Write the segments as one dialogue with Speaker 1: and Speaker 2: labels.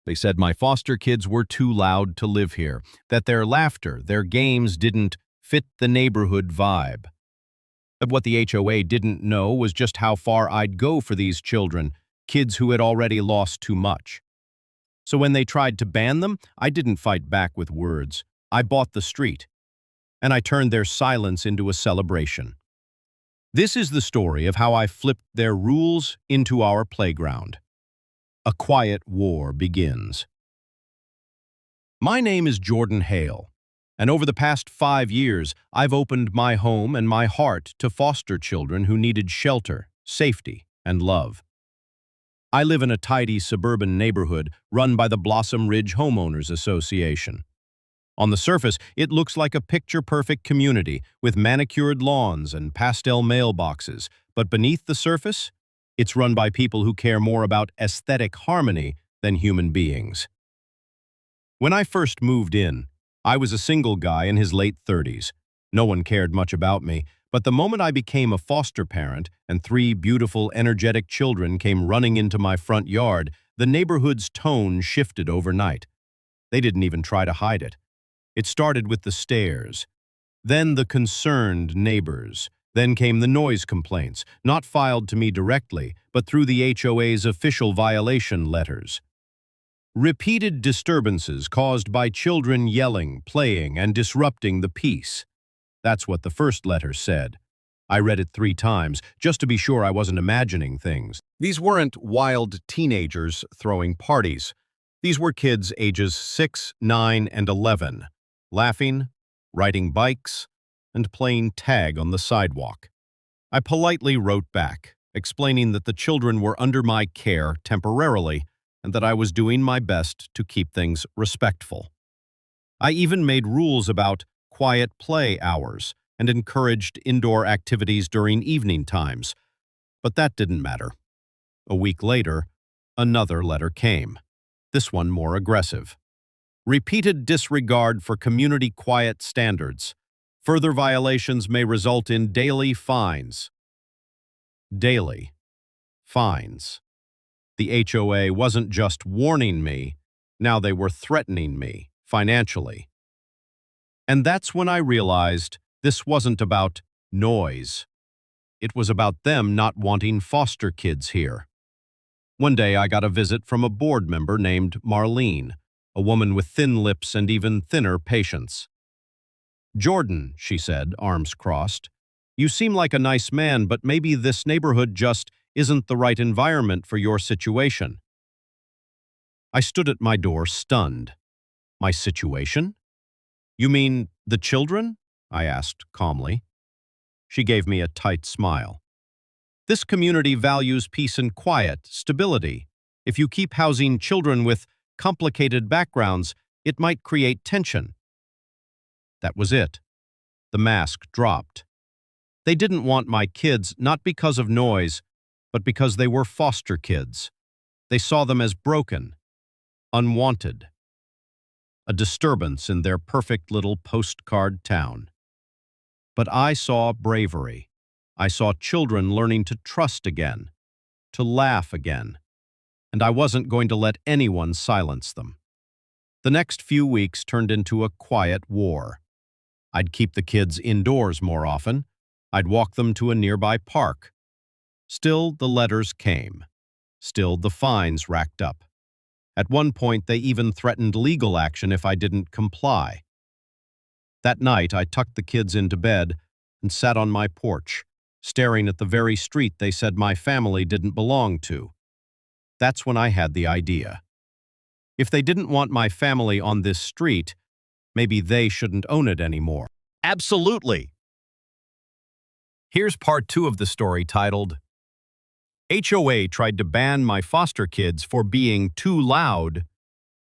Speaker 1: They said my foster kids were too loud to live here, that their laughter, their games didn't fit the neighborhood vibe. But what the HOA didn't know was just how far I'd go for these children, kids who had already lost too much. So when they tried to ban them, I didn't fight back with words. I bought the street, and I turned their silence into a celebration. This is the story of how I flipped their rules into our playground. A quiet war begins. My name is Jordan Hale, and over the past 5 years, I've opened my home and my heart to foster children who needed shelter, safety, and love. I live in a tidy suburban neighborhood run by the Blossom Ridge Homeowners Association. On the surface, it looks like a picture-perfect community with manicured lawns and pastel mailboxes, but beneath the surface, it's run by people who care more about aesthetic harmony than human beings. When I first moved in, I was a single guy in his late 30s. No one cared much about me, but the moment I became a foster parent and 3 beautiful, energetic children came running into my front yard, the neighborhood's tone shifted overnight. They didn't even try to hide it. It started with the stares, then the concerned neighbors, then came the noise complaints, not filed to me directly, but through the HOA's official violation letters. Repeated disturbances caused by children yelling, playing, and disrupting the peace. That's what the first letter said. I read it 3 times, just to be sure I wasn't imagining things. These weren't wild teenagers throwing parties. These were kids ages 6, 9, and 11. Laughing, riding bikes, and playing tag on the sidewalk. I politely wrote back, explaining that the children were under my care temporarily and that I was doing my best to keep things respectful. I even made rules about quiet play hours and encouraged indoor activities during evening times, but that didn't matter. A week later, another letter came, this one more aggressive. Repeated disregard for community quiet standards. Further violations may result in daily fines. Daily fines. The HOA wasn't just warning me, now they were threatening me financially. And that's when I realized this wasn't about noise. It was about them not wanting foster kids here. One day I got a visit from a board member named Marlene, a woman with thin lips and even thinner patience. "Jordan," she said, arms crossed, "you seem like a nice man, but maybe this neighborhood just isn't the right environment for your situation." I stood at my door, stunned. My situation? "You mean the children?" I asked calmly. She gave me a tight smile. "This community values peace and quiet, stability. If you keep housing children with complicated backgrounds, it might create tension." That was it. The mask dropped. They didn't want my kids, not because of noise, but because they were foster kids. They saw them as broken, unwanted, a disturbance in their perfect little postcard town. But I saw bravery. I saw children learning to trust again, to laugh again, and I wasn't going to let anyone silence them. The next few weeks turned into a quiet war. I'd keep the kids indoors more often. I'd walk them to a nearby park. Still, the letters came. Still, the fines racked up. At one point, they even threatened legal action if I didn't comply. That night, I tucked the kids into bed and sat on my porch, staring at the very street they said my family didn't belong to. That's when I had the idea. If they didn't want my family on this street, maybe they shouldn't own it anymore. Absolutely. Here's part 2 of the story titled, "HOA tried to ban my foster kids for being too loud,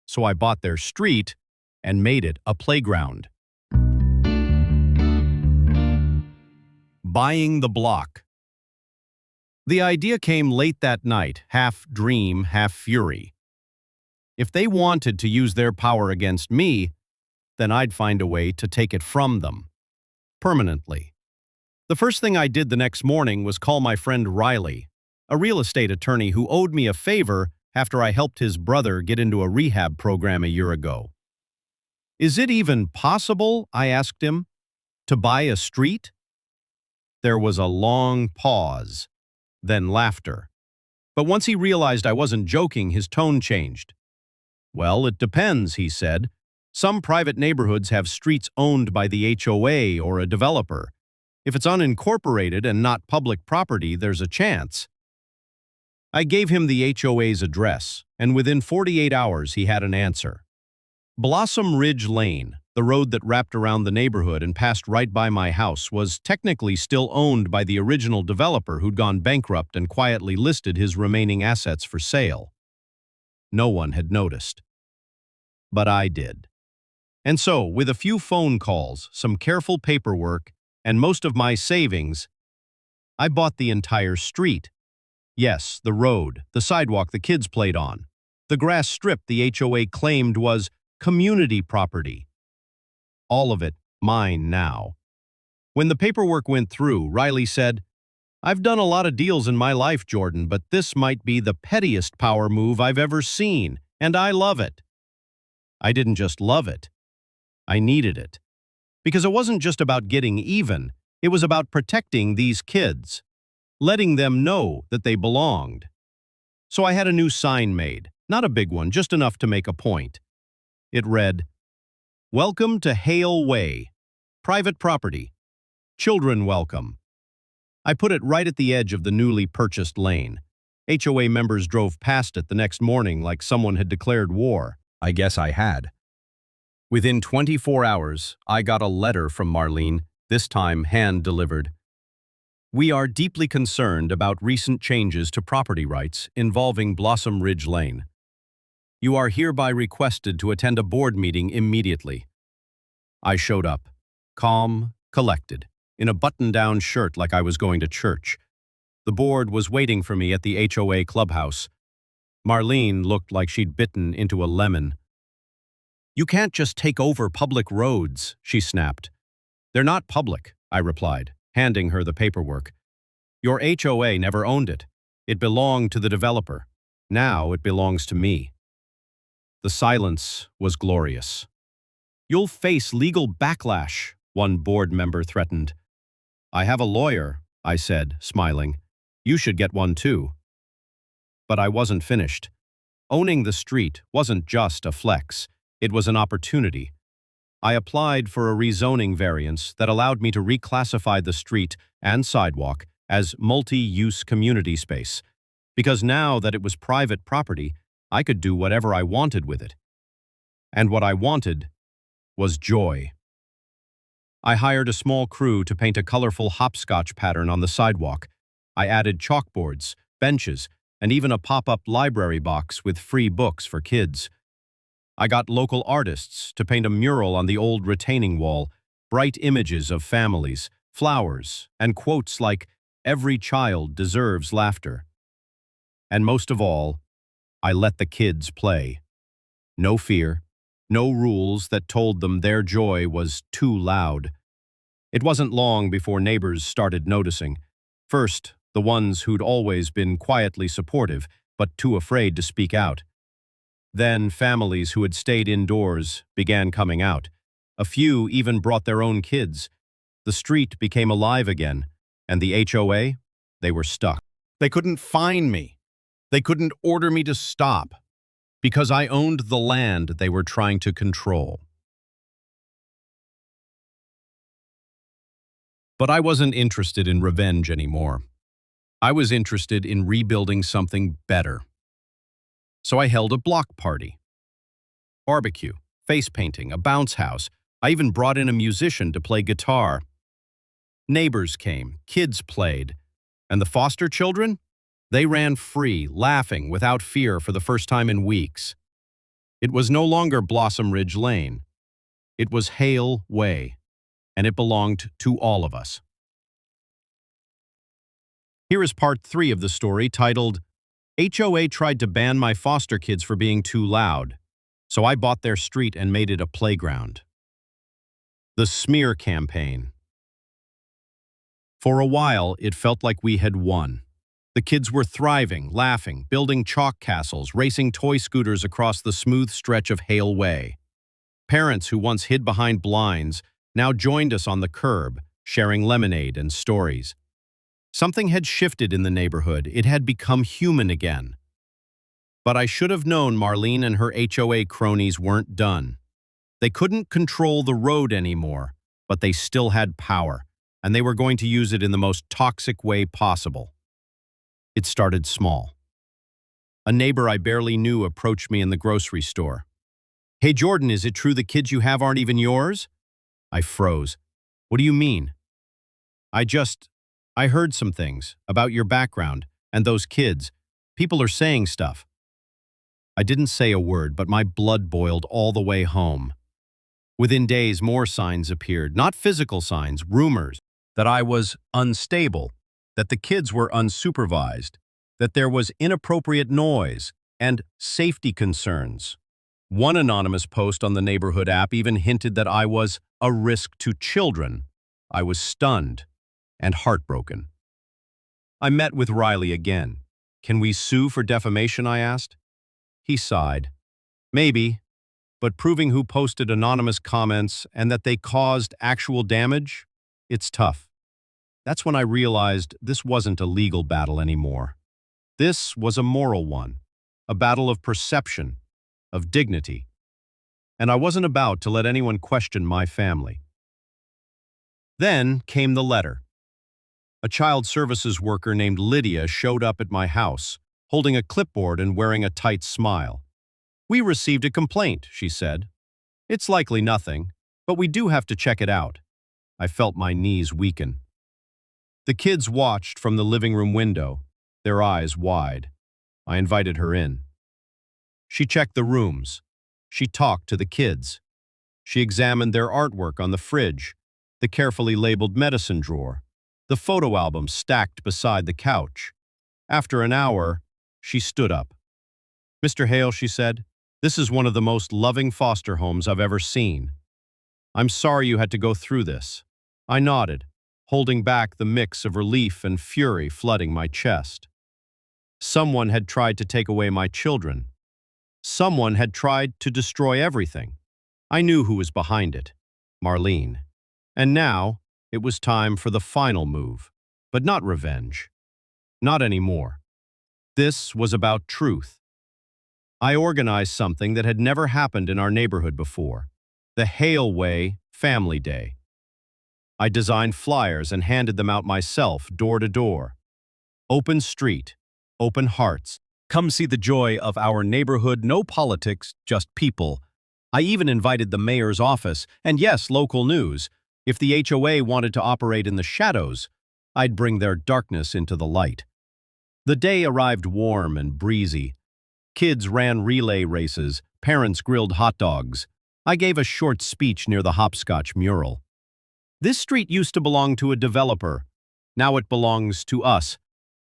Speaker 1: so I bought their street and made it a playground." Buying the block. The idea came late that night, half dream, half fury. If they wanted to use their power against me, then I'd find a way to take it from them. Permanently. The first thing I did the next morning was call my friend Riley, a real estate attorney who owed me a favor after I helped his brother get into a rehab program a year ago. Is it even possible, I asked him, to buy a street? There was a long pause, then laughter. But once he realized I wasn't joking, his tone changed. Well, it depends, he said. Some private neighborhoods have streets owned by the HOA or a developer. If it's unincorporated and not public property, there's a chance. I gave him the HOA's address, and within 48 hours he had an answer. Blossom Ridge Lane, the road that wrapped around the neighborhood and passed right by my house, was technically still owned by the original developer who'd gone bankrupt and quietly listed his remaining assets for sale. No one had noticed. But I did. And so, with a few phone calls, some careful paperwork, and most of my savings, I bought the entire street. Yes, the road, the sidewalk the kids played on, the grass strip the HOA claimed was community property. All of it mine now. When the paperwork went through, Riley said, "I've done a lot of deals in my life, Jordan, but this might be the pettiest power move I've ever seen, and I love it." I didn't just love it. I needed it. Because it wasn't just about getting even, it was about protecting these kids, letting them know that they belonged. So I had a new sign made, not a big one, just enough to make a point. It read, "Welcome to Hale Way. Private property. Children welcome." I put it right at the edge of the newly purchased lane. HOA members drove past it the next morning like someone had declared war. I guess I had. Within 24 hours, I got a letter from Marlene, this time hand-delivered. "We are deeply concerned about recent changes to property rights involving Blossom Ridge Lane. You are hereby requested to attend a board meeting immediately." I showed up, calm, collected, in a button-down shirt like I was going to church. The board was waiting for me at the HOA clubhouse. Marlene looked like she'd bitten into a lemon. "You can't just take over public roads," she snapped. "They're not public," I replied, handing her the paperwork. "Your HOA never owned it. It belonged to the developer. Now it belongs to me." The silence was glorious. "You'll face legal backlash," one board member threatened. "I have a lawyer," I said, smiling. "You should get one too." But I wasn't finished. Owning the street wasn't just a flex. It was an opportunity. I applied for a rezoning variance that allowed me to reclassify the street and sidewalk as multi-use community space, because now that it was private property, I could do whatever I wanted with it. And what I wanted was joy. I hired a small crew to paint a colorful hopscotch pattern on the sidewalk. I added chalkboards, benches, and even a pop-up library box with free books for kids. I got local artists to paint a mural on the old retaining wall, bright images of families, flowers, and quotes like, "Every child deserves laughter." And most of all, I let the kids play. No fear, no rules that told them their joy was too loud. It wasn't long before neighbors started noticing. First, the ones who'd always been quietly supportive, but too afraid to speak out. Then families who had stayed indoors began coming out. A few even brought their own kids. The street became alive again, and the HOA, they were stuck. They couldn't find me. They couldn't order me to stop, because I owned the land they were trying to control. But I wasn't interested in revenge anymore. I was interested in rebuilding something better. So I held a block party. Barbecue, face painting, a bounce house. I even brought in a musician to play guitar. Neighbors came, kids played, and the foster children? They ran free, laughing without fear for the first time in weeks. It was no longer Blossom Ridge Lane. It was Hale Way, and it belonged to all of us. Here is part 3 of the story titled, "HOA tried to ban my foster kids for being too loud, so I bought their street and made it a playground." The smear campaign. For a while, it felt like we had won. The kids were thriving, laughing, building chalk castles, racing toy scooters across the smooth stretch of Hale Way. Parents who once hid behind blinds now joined us on the curb, sharing lemonade and stories. Something had shifted in the neighborhood. It had become human again. But I should have known Marlene and her HOA cronies weren't done. They couldn't control the road anymore, but they still had power, and they were going to use it in the most toxic way possible. It started small. A neighbor I barely knew approached me in the grocery store. "Hey Jordan, is it true the kids you have aren't even yours?" I froze. "What do you mean?" I heard some things about your background and those kids. People are saying stuff." I didn't say a word, but my blood boiled all the way home. Within days, more signs appeared, not physical signs, rumors, that I was unstable, that the kids were unsupervised, that there was inappropriate noise, and safety concerns. One anonymous post on the neighborhood app even hinted that I was a risk to children. I was stunned and heartbroken. I met with Riley again. "Can we sue for defamation?" I asked. He sighed. "Maybe, but proving who posted anonymous comments and that they caused actual damage, it's tough." That's when I realized this wasn't a legal battle anymore. This was a moral one, a battle of perception, of dignity. And I wasn't about to let anyone question my family. Then came the letter. A child services worker named Lydia showed up at my house, holding a clipboard and wearing a tight smile. "We received a complaint," she said. "It's likely nothing, but we do have to check it out." I felt my knees weaken. The kids watched from the living room window, their eyes wide. I invited her in. She checked the rooms. She talked to the kids. She examined their artwork on the fridge, the carefully labeled medicine drawer, the photo album stacked beside the couch. After an hour, she stood up. "Mr. Hale," she said, "this is one of the most loving foster homes I've ever seen. I'm sorry you had to go through this." I nodded, holding back the mix of relief and fury flooding my chest. Someone had tried to take away my children. Someone had tried to destroy everything. I knew who was behind it: Marlene. And now, it was time for the final move, but not revenge. Not anymore. This was about truth. I organized something that had never happened in our neighborhood before: the Hale Way Family Day. I designed flyers and handed them out myself, door to door. Open street, open hearts. Come see the joy of our neighborhood, no politics, just people. I even invited the mayor's office, and yes, local news. If the HOA wanted to operate in the shadows, I'd bring their darkness into the light. The day arrived warm and breezy. Kids ran relay races, parents grilled hot dogs. I gave a short speech near the hopscotch mural. This street used to belong to a developer. Now it belongs to us,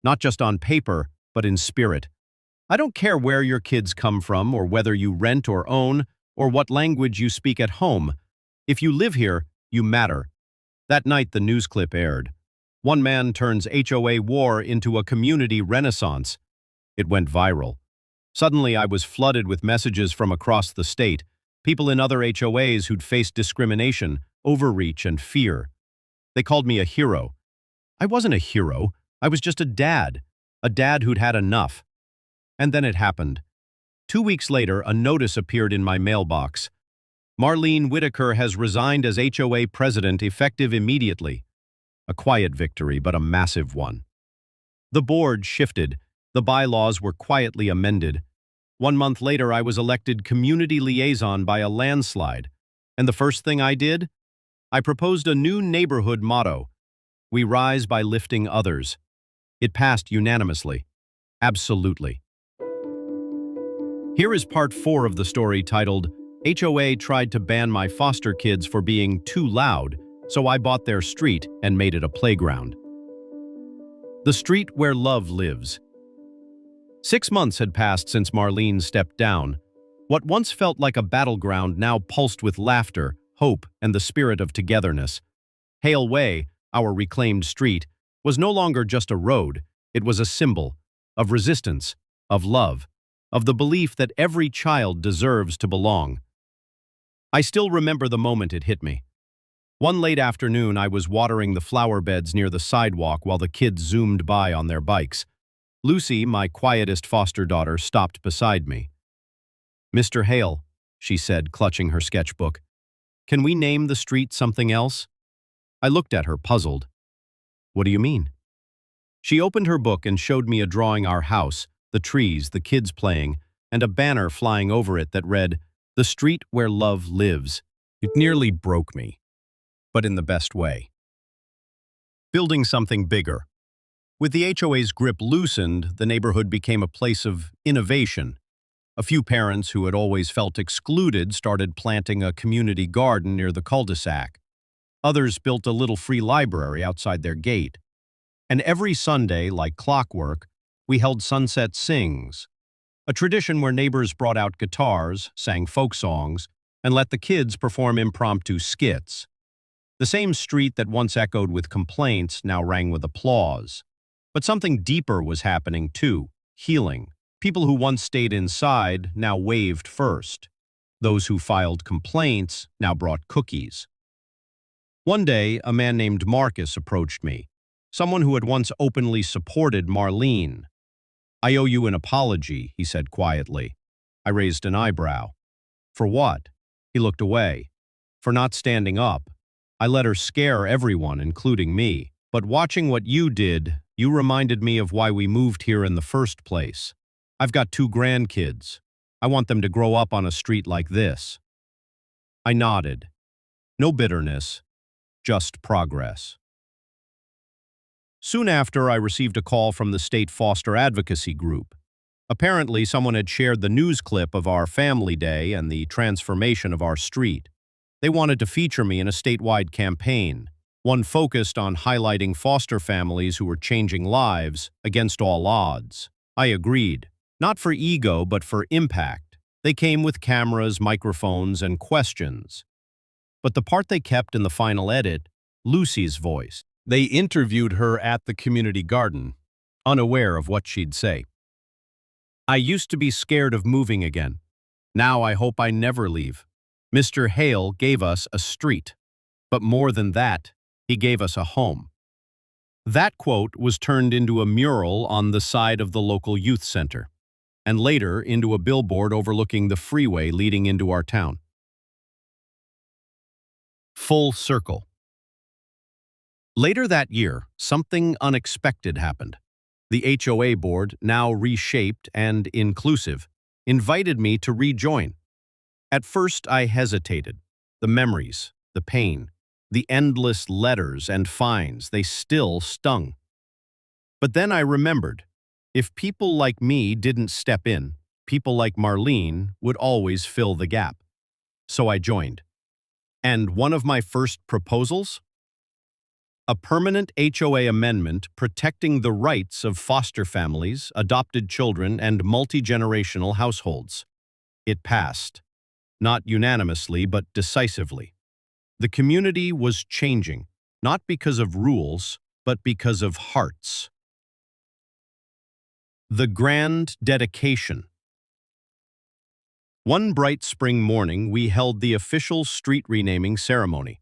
Speaker 1: not just on paper, but in spirit. I don't care where your kids come from, or whether you rent or own, or what language you speak at home. If you live here, you matter. That night the news clip aired. One man turns HOA war into a community renaissance. It went viral. Suddenly I was flooded with messages from across the state, people in other HOAs who'd faced discrimination, overreach, and fear. They called me a hero. I wasn't a hero. I was just a dad who'd had enough. And then it happened. 2 weeks later, a notice appeared in my mailbox. Marlene Whitaker has resigned as HOA president effective immediately. A quiet victory, but a massive one. The board shifted. The bylaws were quietly amended. 1 month later, I was elected community liaison by a landslide. And the first thing I did? I proposed a new neighborhood motto: "We rise by lifting others." It passed unanimously. Absolutely. Here is part 4 of the story titled, "HOA tried to ban my foster kids for being too loud, so I bought their street and made it a playground." The street where love lives. 6 months had passed since Marlene stepped down. What once felt like a battleground now pulsed with laughter, hope, and the spirit of togetherness. Hale Way, our reclaimed street, was no longer just a road. It was a symbol of resistance, of love, of the belief that every child deserves to belong. I still remember the moment it hit me. One late afternoon, I was watering the flower beds near the sidewalk while the kids zoomed by on their bikes. Lucy, my quietest foster daughter, stopped beside me. "Mr. Hale," she said, clutching her sketchbook, "can we name the street something else?" I looked at her, puzzled. "What do you mean?" She opened her book and showed me a drawing our house, the trees, the kids playing, and a banner flying over it that read, "The Street Where Love Lives." It nearly broke me, but in the best way. Building something bigger. With the HOA's grip loosened, the neighborhood became a place of innovation. A few parents who had always felt excluded started planting a community garden near the cul-de-sac. Others built a little free library outside their gate. And every Sunday, like clockwork, we held Sunset Sings, a tradition where neighbors brought out guitars, sang folk songs, and let the kids perform impromptu skits. The same street that once echoed with complaints now rang with applause. But something deeper was happening too, healing. People who once stayed inside now waved first. Those who filed complaints now brought cookies. One day, a man named Marcus approached me, someone who had once openly supported Marlene. "I owe you an apology," he said quietly. I raised an eyebrow. "For what?" He looked away. "For not standing up. I let her scare everyone, including me. But watching what you did, you reminded me of why we moved here in the first place. I've got 2 grandkids. I want them to grow up on a street like this." I nodded. No bitterness, just progress. Soon after, I received a call from the state foster advocacy group. Apparently, someone had shared the news clip of our family day and the transformation of our street. They wanted to feature me in a statewide campaign, one focused on highlighting foster families who were changing lives against all odds. I agreed, not for ego, but for impact. They came with cameras, microphones, and questions. But the part they kept in the final edit, Lucy's voice. They interviewed her at the community garden, unaware of what she'd say. "I used to be scared of moving again. Now I hope I never leave. Mr. Hale gave us a street. But more than that, he gave us a home." That quote was turned into a mural on the side of the local youth center, and later into a billboard overlooking the freeway leading into our town. Full circle. Later that year, something unexpected happened. The HOA board, now reshaped and inclusive, invited me to rejoin. At first, I hesitated. The memories, the pain, the endless letters and fines, they still stung. But then I remembered, if people like me didn't step in, people like Marlene would always fill the gap. So I joined. And one of my first proposals? A permanent HOA amendment protecting the rights of foster families, adopted children, and multi-generational households. It passed. Not unanimously, but decisively. The community was changing, not because of rules, but because of hearts. The grand dedication. One bright spring morning, we held the official street renaming ceremony.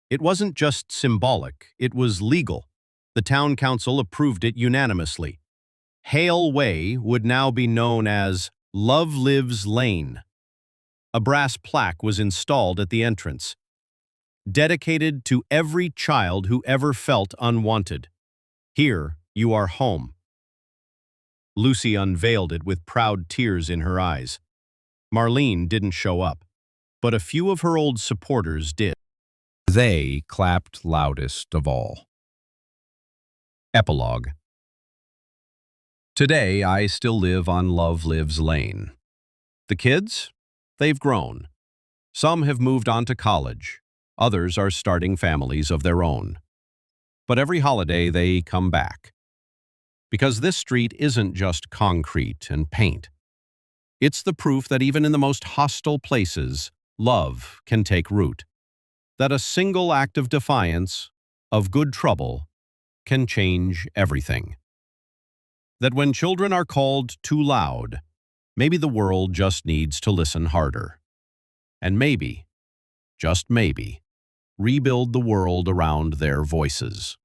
Speaker 1: It wasn't just symbolic, it was legal. The town council approved it unanimously. Hale Way would now be known as Love Lives Lane. A brass plaque was installed at the entrance, dedicated to every child who ever felt unwanted. Here, you are home. Lucy unveiled it with proud tears in her eyes. Marlene didn't show up, but a few of her old supporters did. They clapped loudest of all. Epilogue. Today, I still live on Love Lives Lane. The kids? They've grown. Some have moved on to college. Others are starting families of their own. But every holiday, they come back. Because this street isn't just concrete and paint. It's the proof that even in the most hostile places, love can take root. That a single act of defiance, of good trouble, can change everything. that when children are called too loud, maybe the world just needs to listen harder. And maybe, just maybe, rebuild the world around their voices.